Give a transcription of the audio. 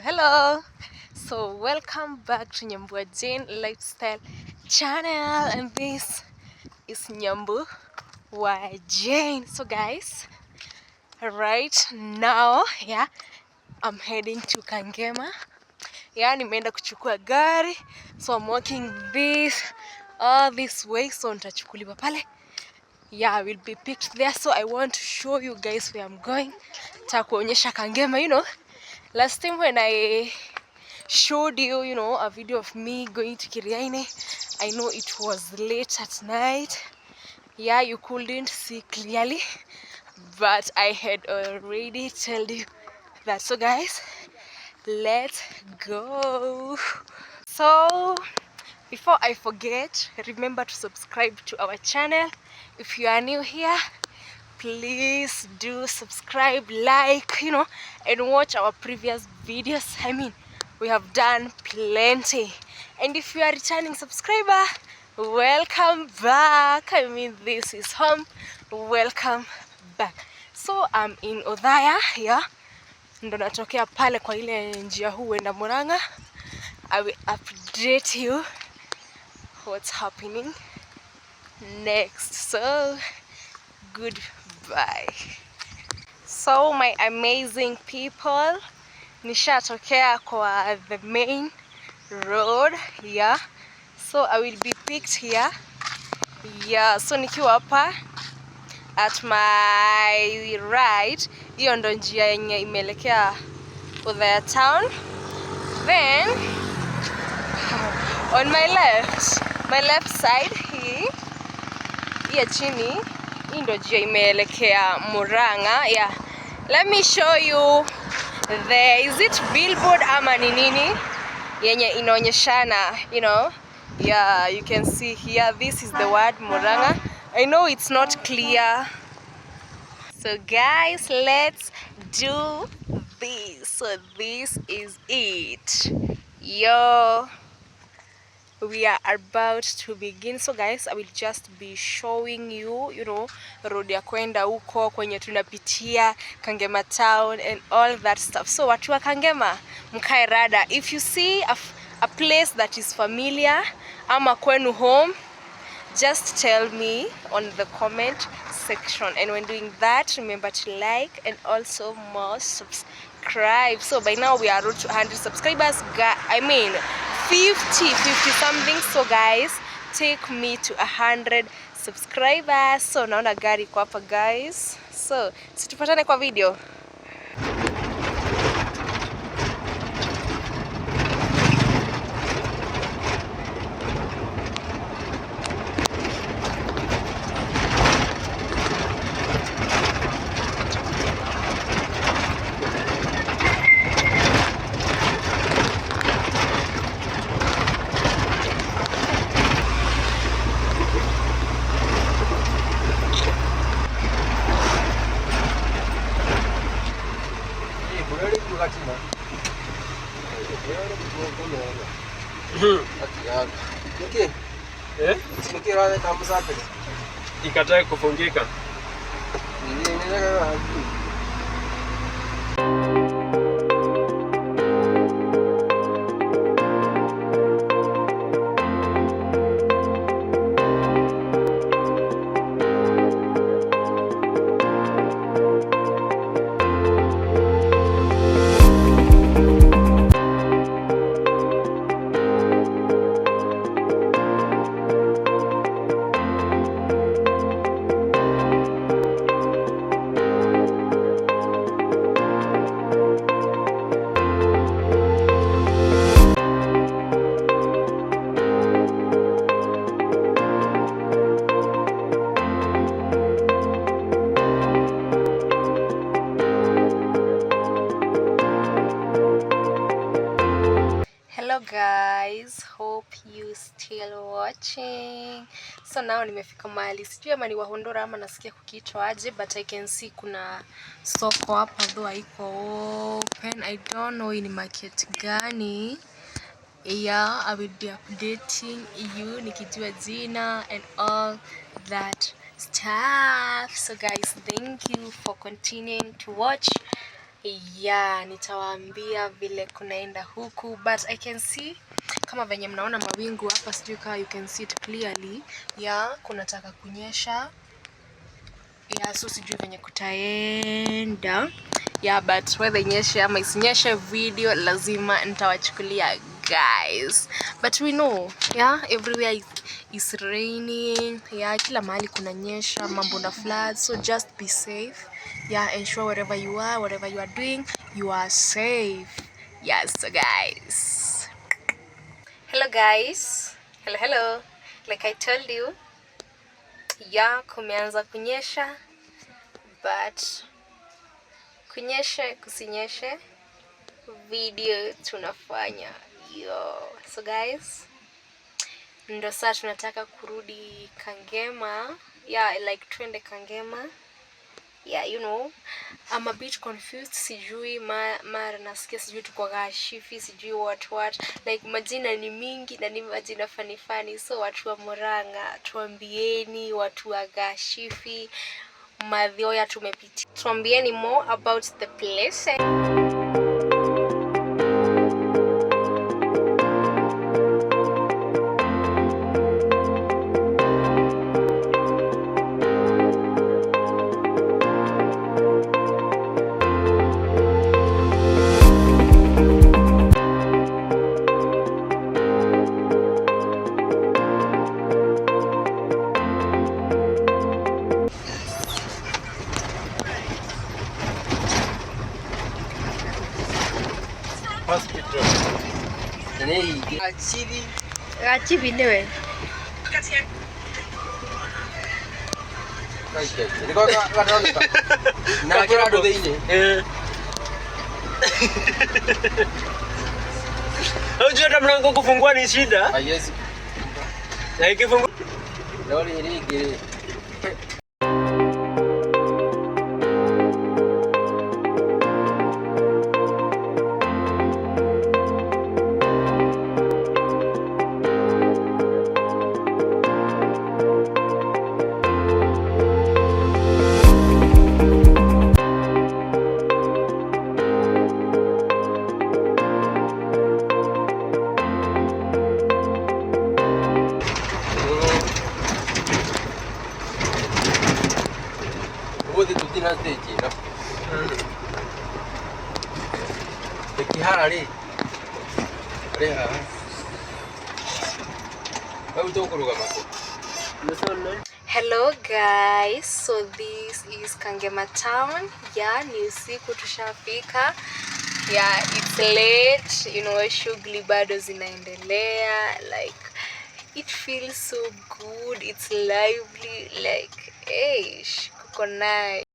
Hello, so welcome back to Nyambua Jane Lifestyle channel, and this is Nyambua Jane. So guys, right now I'm heading to Kangema. Nimeenda kuchukua gari, so I'm walking all this way, so nitachukuliwa pale. I will be picked there, so I want to show you guys where I'm going. Takuonyesha Kangema, last time when I showed you, a video of me going to Kiriaini, I know it was late at night. You couldn't see clearly, but I had already told you that. So guys, let's go. So before I forget, remember to subscribe to our channel. If you are new here, please do subscribe, like, and watch our previous videos. We have done plenty. And if you are a returning subscriber, welcome back. This is home. Welcome back. So I'm in Othaya here. Ndo natokea pale kwa ile njia huu huenda Murang'a. I will update you what's happening next. So goodbye. So my amazing people, nishatokea kwa the main road here. So I will be picked here. So nikiwa hapa at my right, hiyo ndo njia yenye imeelekea Othaya town. Then on my left side hii chini, hii ndo njia imeelekea Murang'a. Let me show you is it billboard ama ni nini yenye inaonyeshana, you can see here, this is the word Murang'a. I know it's not clear. So guys, let's do this. So this is it. We are about to begin. So guys, I will just be showing you, road ya kwenda huko kwenye tunapitia Kangema town and all that stuff. So watu wa Kangema, mkae rada. If you see a place that is familiar ama kwenu home, just tell me on the comment section. And when doing that, remember to like and also must subscribe. So by now we are road to 100 subscribers. 50 something. So guys, take me to 100 subscribers. So naona gari kwa hapa guys. So situpatane kwa video. Ikatae kufungika. Guys, hope you still watching. So now nimefika mahali, sijui ama ni Wahondora ama nasikia kukiitwa aje, but I can see kuna soko hapa though haiko open. I don't know ni market gani. I will be updating you nikijua jina and all that stuff. So guys, thank you for continuing to watch Yeah, nitawaambia vile kunaenda huku, but I can see kama venye mnaona mawingu hapa, sijui kama you can see it clearly. Yeah, kunataka kunyesha. Yeah, so sijui venye kutaenda. Yeah, but whether inyeshe ama isinyeshe, video lazima nitawachukulia guys. But we know, yeah, everywhere is raining. Yeah, kila mahali kunanyesha, mambo na floods, so just be safe. Yeah, ensure wherever you are doing, you are safe. Yes, so guys. Hello guys. Hello. Like I told you, yeah, kumeanza kunyesha, but kunyeshe kusinyeshe, video tunafanya. So guys, ndo saa tunataka kurudi Kangema. Yeah, like twende Kangema. Yeah, you know, I'm a bit confused. Sijui mara nasikia sijui tuko Gashifi, sijui what. Like majina ni mingi na ni majina fani. So watu wa Murang'a, tuambieni, watu wa Gashifi, Mathioya tumepiti, tuambieni more about the place. Achivi lewe. Unajua hata mlango kufungua ni shida. Haiwezi. Na ikifungua Leo ni hili. Hello guys, so this is Kangema town. Yeah, ni usiku tushafika. Yeah, it's late, you know, shughuli bado zinaendelea. Like it feels so good, it's lively, like kuko nice.